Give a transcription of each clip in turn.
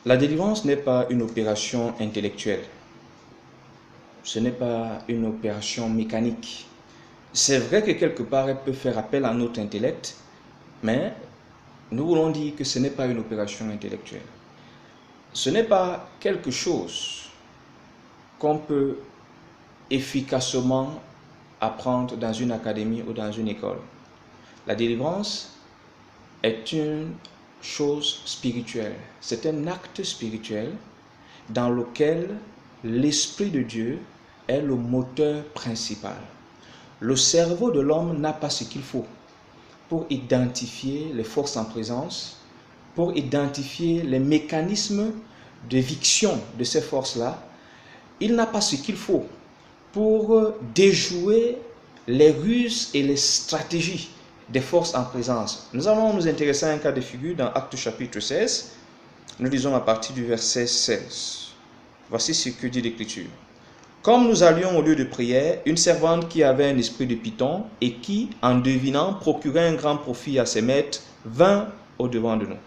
La délivrance n'est pas une opération intellectuelle. Ce n'est pas une opération mécanique. C'est vrai que quelque part, elle peut faire appel à notre intellect, mais nous voulons dire que ce n'est pas une opération intellectuelle. Ce n'est pas quelque chose qu'on peut efficacement apprendre dans une académie ou dans une école. La délivrance est une chose spirituelle. C'est un acte spirituel dans lequel l'Esprit de Dieu est le moteur principal. Le cerveau de l'homme n'a pas ce qu'il faut pour identifier les forces en présence, pour identifier les mécanismes d'éviction de ces forces-là. Il n'a pas ce qu'il faut pour déjouer les ruses et les stratégies des forces en présence. Nous allons nous intéresser à un cas de figure dans Actes chapitre 16. Nous lisons à partir du verset 16. Voici ce que dit l'Écriture. Comme nous allions au lieu de prière, une servante qui avait un esprit de python et qui, en devinant, procurait un grand profit à ses maîtres, vint au-devant de nous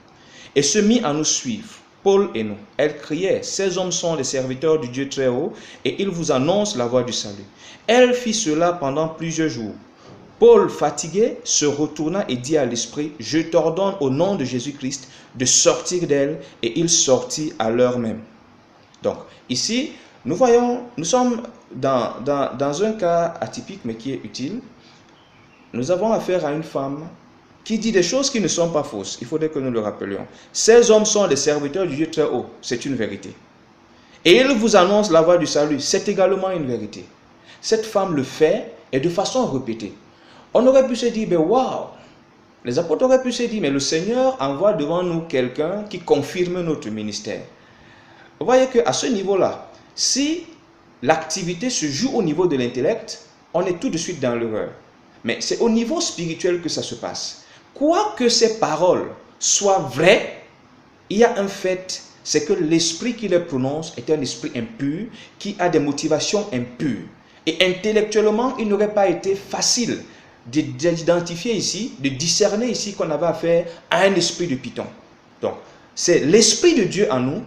et se mit à nous suivre, Paul et nous. Elle criait, « Ces hommes sont les serviteurs du Dieu très haut et ils vous annoncent la voie du salut. » Elle fit cela pendant plusieurs jours. Paul, fatigué, se retourna et dit à l'esprit, « Je t'ordonne au nom de Jésus-Christ de sortir d'elle. » Et il sortit à l'heure même. Donc, ici, nous sommes dans un cas atypique mais qui est utile. Nous avons affaire à une femme qui dit des choses qui ne sont pas fausses. Il faudrait que nous le rappelions. Ces hommes sont les serviteurs du Dieu très haut. C'est une vérité. Et ils vous annoncent la voie du salut. C'est également une vérité. Cette femme le fait et de façon répétée. On aurait pu se dire, ben waouh! Les apôtres auraient pu se dire, mais le Seigneur envoie devant nous quelqu'un qui confirme notre ministère. Vous voyez qu'à ce niveau-là, si l'activité se joue au niveau de l'intellect, on est tout de suite dans l'erreur. Mais c'est au niveau spirituel que ça se passe. Quoique ces paroles soient vraies, il y a un fait, c'est que l'esprit qui les prononce est un esprit impur, qui a des motivations impures. Et intellectuellement, il n'aurait pas été facile d'identifier ici, de discerner ici qu'on avait affaire à un esprit de python. Donc, c'est l'esprit de Dieu en nous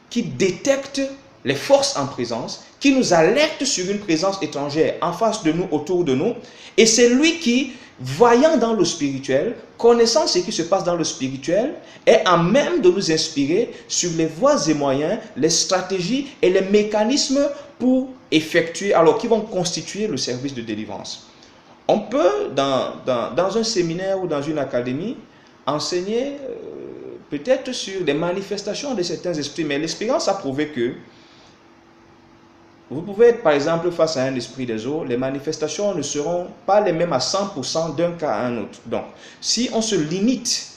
qui détecte les forces en présence, qui nous alerte sur une présence étrangère en face de nous, autour de nous. Et c'est lui qui, voyant dans le spirituel, connaissant ce qui se passe dans le spirituel, est à même de nous inspirer sur les voies et moyens, les stratégies et les mécanismes pour effectuer, alors qui vont constituer le service de délivrance. On peut, dans un séminaire ou dans une académie, enseigner peut-être sur les manifestations de certains esprits, mais l'expérience a prouvé que vous pouvez être par exemple face à un esprit des eaux, les manifestations ne seront pas les mêmes à 100% d'un cas à un autre. Donc, si on se limite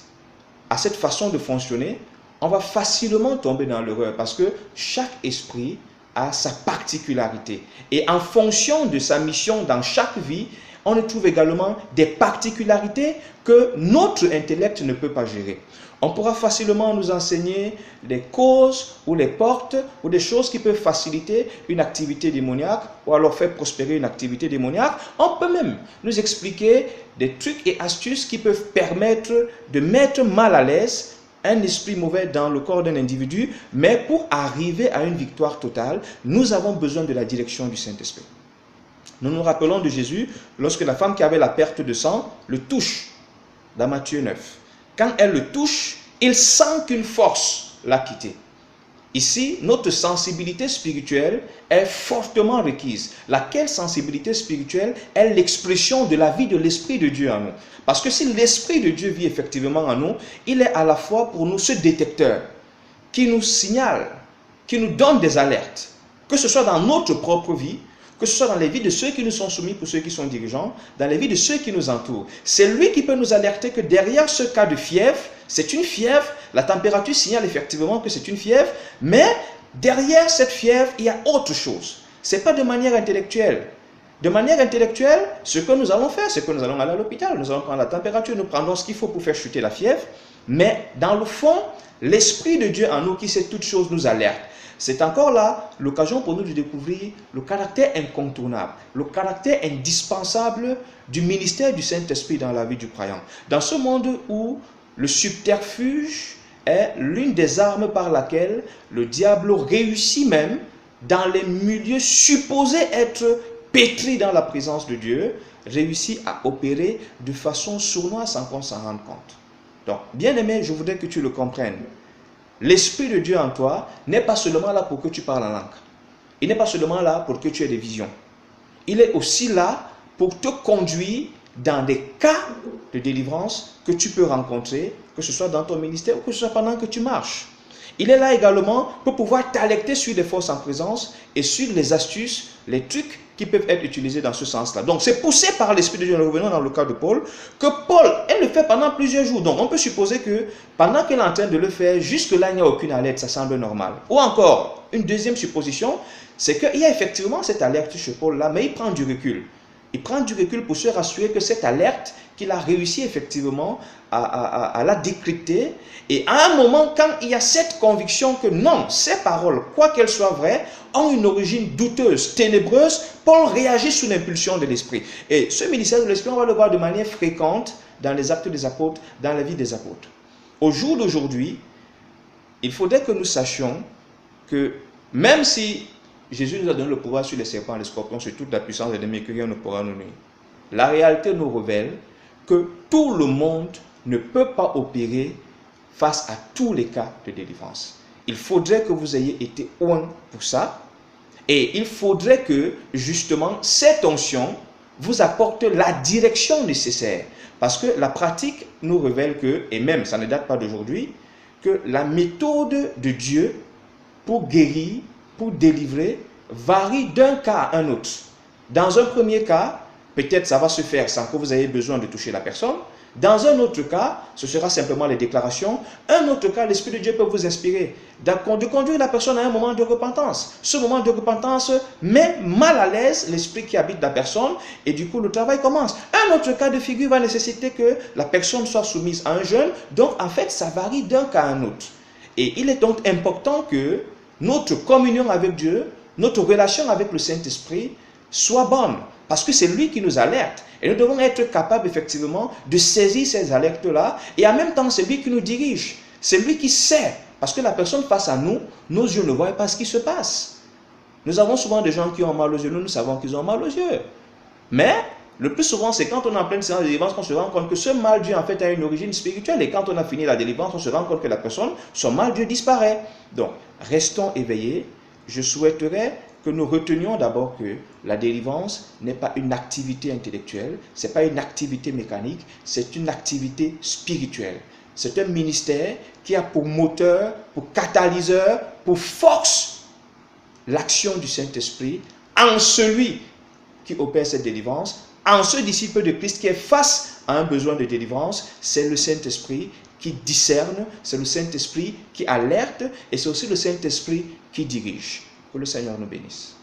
à cette façon de fonctionner, on va facilement tomber dans l'erreur parce que chaque esprit a sa particularité. Et en fonction de sa mission dans chaque vie, on y trouve également des particularités que notre intellect ne peut pas gérer. On pourra facilement nous enseigner des causes ou les portes ou des choses qui peuvent faciliter une activité démoniaque ou alors faire prospérer une activité démoniaque. On peut même nous expliquer des trucs et astuces qui peuvent permettre de mettre mal à l'aise un esprit mauvais dans le corps d'un individu, mais pour arriver à une victoire totale, nous avons besoin de la direction du Saint-Esprit. Nous nous rappelons de Jésus lorsque la femme qui avait la perte de sang le touche dans Matthieu 9. Quand elle le touche, il sent qu'une force l'a quitté. Ici, notre sensibilité spirituelle est fortement requise. Laquelle sensibilité spirituelle est l'expression de la vie de l'Esprit de Dieu en nous. Parce que si l'Esprit de Dieu vit effectivement en nous, il est à la fois pour nous ce détecteur qui nous signale, qui nous donne des alertes, que ce soit dans notre propre vie, que ce soit dans les vies de ceux qui nous sont soumis, pour ceux qui sont dirigeants, dans les vies de ceux qui nous entourent. C'est lui qui peut nous alerter que derrière ce cas de fièvre, c'est une fièvre, la température signale effectivement que c'est une fièvre, mais derrière cette fièvre, il y a autre chose. Ce n'est pas de manière intellectuelle. De manière intellectuelle, ce que nous allons faire, c'est que nous allons aller à l'hôpital, nous allons prendre la température, nous prendrons ce qu'il faut pour faire chuter la fièvre, mais dans le fond, l'Esprit de Dieu en nous qui sait toutes choses nous alerte. C'est encore là l'occasion pour nous de découvrir le caractère incontournable, le caractère indispensable du ministère du Saint-Esprit dans la vie du croyant. Dans ce monde où le subterfuge est l'une des armes par laquelle le diable réussit même dans les milieux supposés être pétris dans la présence de Dieu, réussit à opérer de façon sournoise sans qu'on s'en rende compte. Donc, bien aimé, je voudrais que tu le comprennes. L'Esprit de Dieu en toi n'est pas seulement là pour que tu parles en langue. Il n'est pas seulement là pour que tu aies des visions. Il est aussi là pour te conduire dans des cas de délivrance que tu peux rencontrer, que ce soit dans ton ministère ou que ce soit pendant que tu marches. Il est là également pour pouvoir t'alerter sur les forces en présence et sur les astuces, les trucs qui peuvent être utilisés dans ce sens-là. Donc, c'est poussé par l'Esprit de Dieu, nous revenons dans le cas de Paul, que Paul, elle le fait pendant plusieurs jours. Donc, on peut supposer que pendant qu'elle est en train de le faire, jusque-là, il n'y a aucune alerte, ça semble normal. Ou encore, une deuxième supposition, c'est qu'il y a effectivement cette alerte chez Paul-là, mais il prend du recul. Il prend du recul pour se rassurer que cette alerte qu'il a réussi effectivement à la décrypter. Et à un moment, quand il y a cette conviction que non, ces paroles, quoi qu'elles soient vraies, ont une origine douteuse, ténébreuse, Paul réagit sous l'impulsion de l'Esprit. Et ce ministère de l'Esprit, on va le voir de manière fréquente dans les actes des apôtres, dans la vie des apôtres. Au jour d'aujourd'hui, il faudrait que nous sachions que même si Jésus nous a donné le pouvoir sur les serpents, les scorpions, sur toute la puissance des ennemis, que rien ne pourra nous nuire, la réalité nous révèle que tout le monde ne peut pas opérer face à tous les cas de délivrance. Il faudrait que vous ayez été oint pour ça et il faudrait que justement cette onction vous apporte la direction nécessaire. Parce que la pratique nous révèle que, et même ça ne date pas d'aujourd'hui, que la méthode de Dieu pour guérir, pour délivrer, varie d'un cas à un autre. Dans un premier cas, peut-être ça va se faire sans que vous ayez besoin de toucher la personne. Dans un autre cas, ce sera simplement les déclarations. Un autre cas, l'Esprit de Dieu peut vous inspirer de conduire la personne à un moment de repentance. Ce moment de repentance met mal à l'aise l'esprit qui habite la personne et du coup le travail commence. Un autre cas de figure va nécessiter que la personne soit soumise à un jeûne. Donc en fait, ça varie d'un cas à un autre. Et il est donc important que notre communion avec Dieu, notre relation avec le Saint-Esprit soit bonne. Parce que c'est lui qui nous alerte. Et nous devons être capables effectivement de saisir ces alertes-là. Et en même temps, c'est lui qui nous dirige. C'est lui qui sait. Parce que la personne face à nous, nos yeux ne voient pas ce qui se passe. Nous avons souvent des gens qui ont mal aux yeux. Nous savons qu'ils ont mal aux yeux. Mais le plus souvent, c'est quand on est en pleine séance de délivrance qu'on se rend compte que ce mal-dieu en fait a une origine spirituelle. Et quand on a fini la délivrance, on se rend compte que la personne, son mal-dieu disparaît. Donc, restons éveillés. Je souhaiterais que nous retenions d'abord que la délivrance n'est pas une activité intellectuelle, ce n'est pas une activité mécanique, c'est une activité spirituelle. C'est un ministère qui a pour moteur, pour catalyseur, pour force l'action du Saint-Esprit en celui qui opère cette délivrance, en ce disciple de Christ qui est face à un besoin de délivrance. C'est le Saint-Esprit qui discerne, c'est le Saint-Esprit qui alerte et c'est aussi le Saint-Esprit qui dirige. Que le Seigneur nous bénisse.